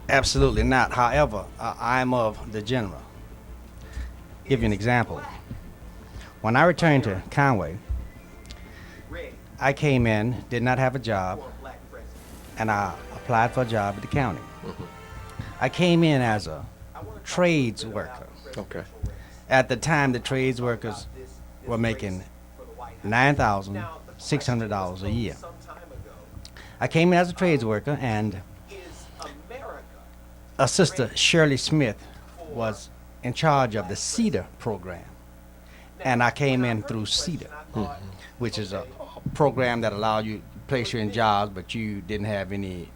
Absolutely not. However, I'm of the general. Give you an example. When I returned to Conway, I came in, did not have a job, and I applied for a job at the county. I came in as a trades worker. Okay. At the time, the trades workers were making $9,600 a year. I came in as a trades worker, and a sister, Shirley Smith, was in charge of the CEDAR program. And I came in through CEDAR, which is a program that allowed you to place you in jobs, but you didn't have any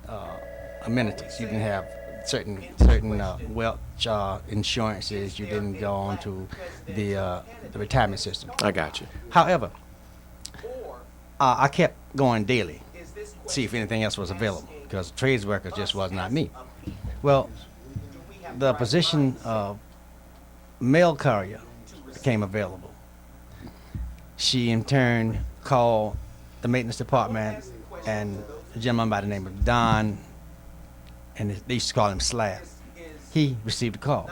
amenities. You didn't have certain wealth insurances. You didn't go on to the retirement system. I got you. However, I kept going daily, see if anything else was available, because trades workers just was not me. Well, the position of mail courier became available. She in turn called the maintenance department, and a gentleman by the name of Don, and they used to call him Slab. He received a call.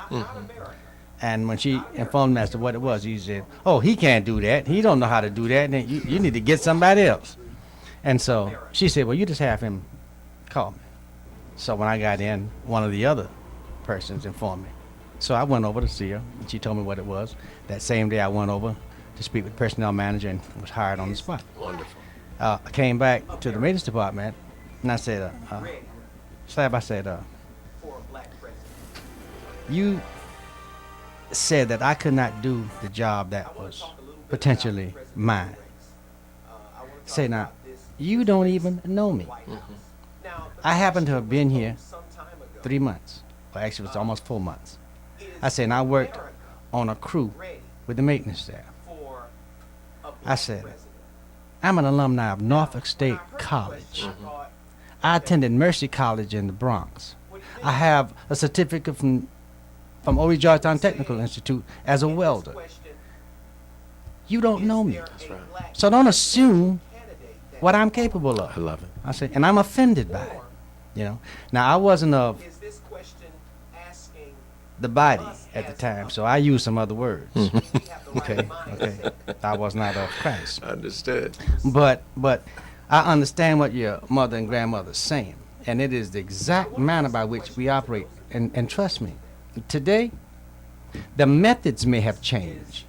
And when she informed me as to what it was, he said, "Oh, he can't do that. He don't know how to do that. And you need to get somebody else." And so she said, "Well, you just have him call me." So when I got in, one of the other persons informed me. So I went over to see her, and she told me what it was. That same day, I went over to speak with the personnel manager and was hired on the spot. Wonderful. I came back to the maintenance department, and I said, Slab, I said, you said that I could not do the job that was potentially mine. Say now, you don't even know me. I happen to have been here 3 months. Well, actually, it was almost 4 months. I said, and I worked on a crew with the maintenance staff. I said, I'm an alumni of Norfolk State College. I attended Mercy College in the Bronx. I have a certificate from O.E. Georgetown Technical Institute as a welder. You don't know me. That's right. So don't assume what I'm capable of. I love it. I said, and I'm offended by it. You know. Now I wasn't of the body at the time, so I used some other words. Okay. I was not of Christ. Understood. But I understand what your mother and grandmother are saying, and it is the exact manner by which we operate. And trust me, today the methods may have changed,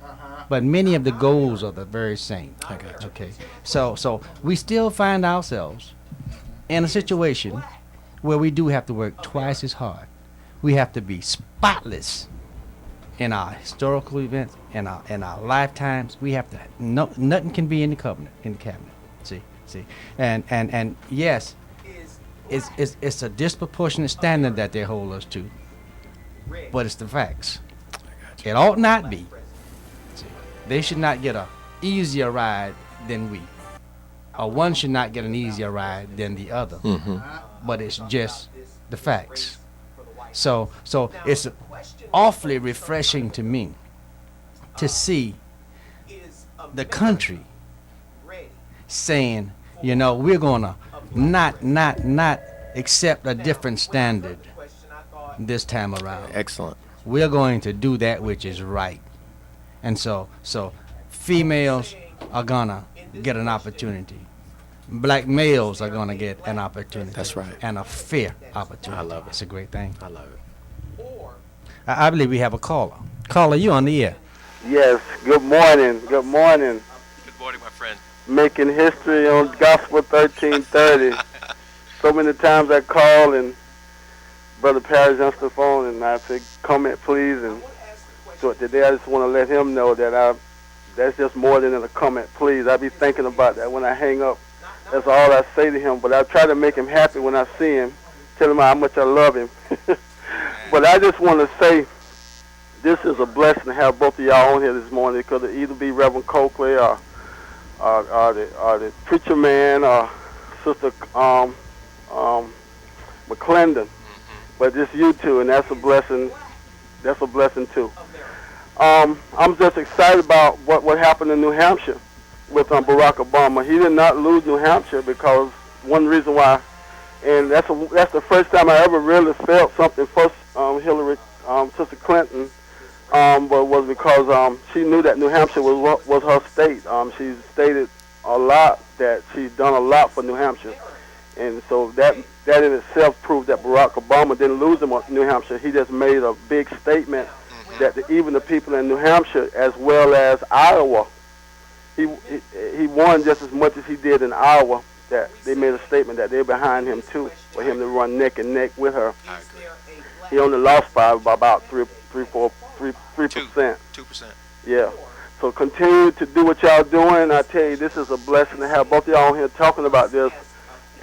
but many of the goals are the very same. I got you. Okay. So we still find ourselves in a situation where we do have to work twice as hard. We have to be spotless in our historical events, in our lifetimes. We have to nothing can be in the cabinet. See, and yes, it's a disproportionate standard that they hold us to, but it's the facts. It ought not be. See, they should not get a easier ride than we, or one should not get an easier ride than the other. But it's just the facts. So it's awfully refreshing to me to see the country saying, you know, we're gonna not accept a different standard this time around. Excellent. We're going to do that which is right. And so females are gonna get an opportunity. Black males are gonna get an opportunity. That's right. And a fair opportunity. I love it. It's a great thing. I love it. I believe we have a caller. Caller, you on the air. Yes, good morning. Good morning. Good morning, my friend. Making history on Gospel 1330. So many times I call and Brother Parrish answers the phone and I say, comment please. And so today I just want to let him know that that's just more than a comment please. I be thinking about that when I hang up. That's all I say to him. But I try to make him happy when I see him, tell him how much I love him. But I just want to say this is a blessing to have both of y'all on here this morning. It could either be Reverend Coakley or the preacher man or Sister McClendon. But just you two, and that's a blessing. That's a blessing too. I'm just excited about what happened in New Hampshire with Barack Obama. He did not lose New Hampshire because one reason why And that's the first time I ever really felt something for Hillary, Sister Clinton. But was because she knew that New Hampshire was her state. She stated a lot that she's done a lot for New Hampshire, and so that in itself proved that Barack Obama didn't lose him on New Hampshire. He just made a big statement that even the people in New Hampshire as well as Iowa, he won just as much as he did in Iowa. That they made a statement that they're behind him too, for him to run neck and neck with her. I agree. He only lost by about 3%. 2%. Yeah. So continue to do what y'all doing. I tell you, this is a blessing to have both of y'all on here talking about this.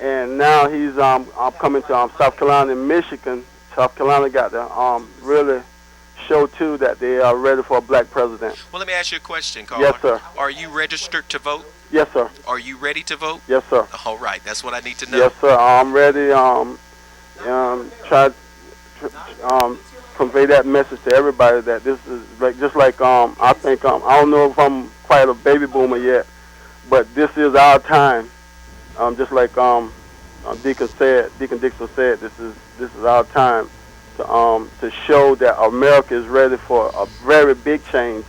And now he's I'm coming to South Carolina and Michigan. South Carolina got to really show too that they are ready for a black president. Well, let me ask you a question, Carl. Yes, sir. Are you registered to vote? Yes, sir. Are you ready to vote? Yes, sir. All right, that's what I need to know. Yes, sir. I'm ready. Try to convey that message to everybody that this is just like I think I don't know if I'm quite a baby boomer yet, but this is our time. Just like Deacon Dixon said, this is our time to show that America is ready for a very big change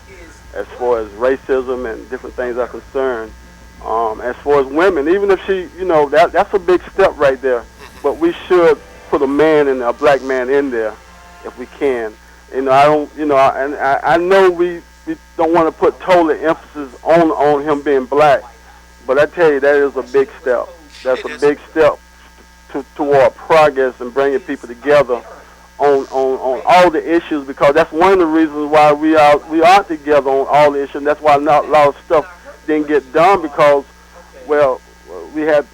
as far as racism and different things are concerned. As far as women, even if she, that's a big step right there. But we should put a man and a black man in there if we can. I know we don't want to put total emphasis on him being black, but I tell you that is a big step. That's a big step toward progress and bringing people together on all the issues, because that's one of the reasons why we aren't together on all the issues. And that's why not a lot of stuff didn't get done, because we had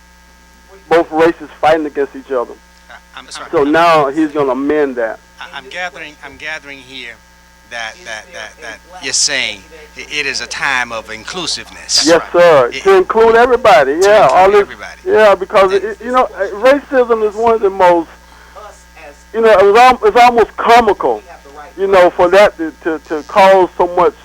both races fighting against each other. So now he's going to amend that. I'm gathering here that you're saying it is a time of inclusiveness. Yes, sir. To include everybody. Yeah, everybody. Yeah, because racism is one of the most. It's almost comical. For that to cause so much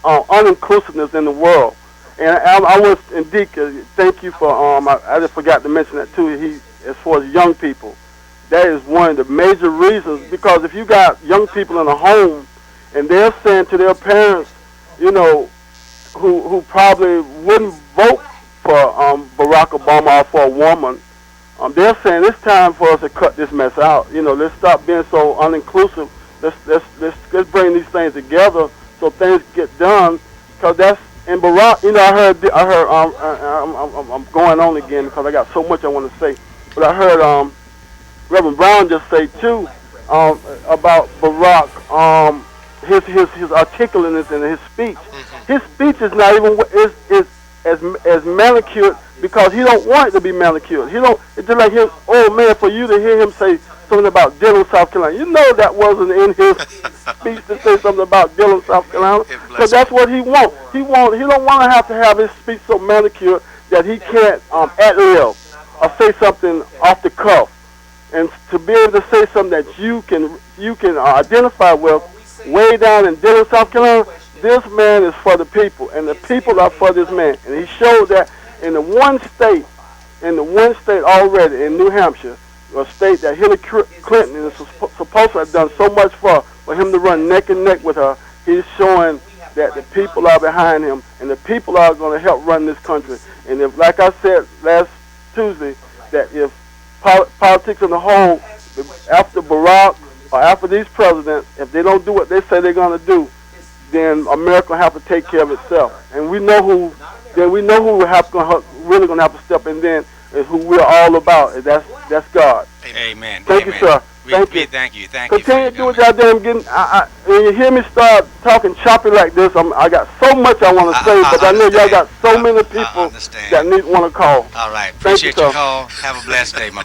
uninclusiveness in the world. And I was, and Deacon, thank you for I just forgot to mention that too. As far as young people, that is one of the major reasons, because if you got young people in a home and they're saying to their parents, who probably wouldn't vote for Barack Obama or for a woman, they're saying it's time for us to cut this mess out. Let's stop being so uninclusive. Let's bring these things together so things get done. Because that's in Barack. I heard. I'm going on again because I got so much I want to say. But I heard Reverend Brown just say too about Barack, his articulateness in his speech. His speech is not even is as manicured, because he don't want it to be manicured. It's just like him. Oh man, for you to hear him say something about Dillon, South Carolina, that wasn't in his speech to say something about Dillon, South Carolina. Because that's what he wants. He don't want to have his speech so manicured that he can't ad-lib or say something off the cuff. And to be able to say something that you can identify with way down in Dillon, South Carolina, this man is for the people, and the people are for this man. And he showed that in the one state already, in New Hampshire, a state that Hillary Clinton is supposed to have done so much for him to run neck and neck with her. He's showing that the people are behind him, and the people are going to help run this country. And if, like I said last Tuesday, that if politics in the whole, after Barack or after these presidents, if they don't do what they say they're going to do, then America will have to take care of itself. And we know who really going to have to step in then, is who we're all about. And that's God. Amen. Thank you, sir. Thank you. Thank you. Continue to do what y'all doing. When you hear me start talking choppy like this, I got so much I want to say, but I know y'all got so many people that want to call. All right. Thank you, Appreciate your sir. call. Have a blessed day, my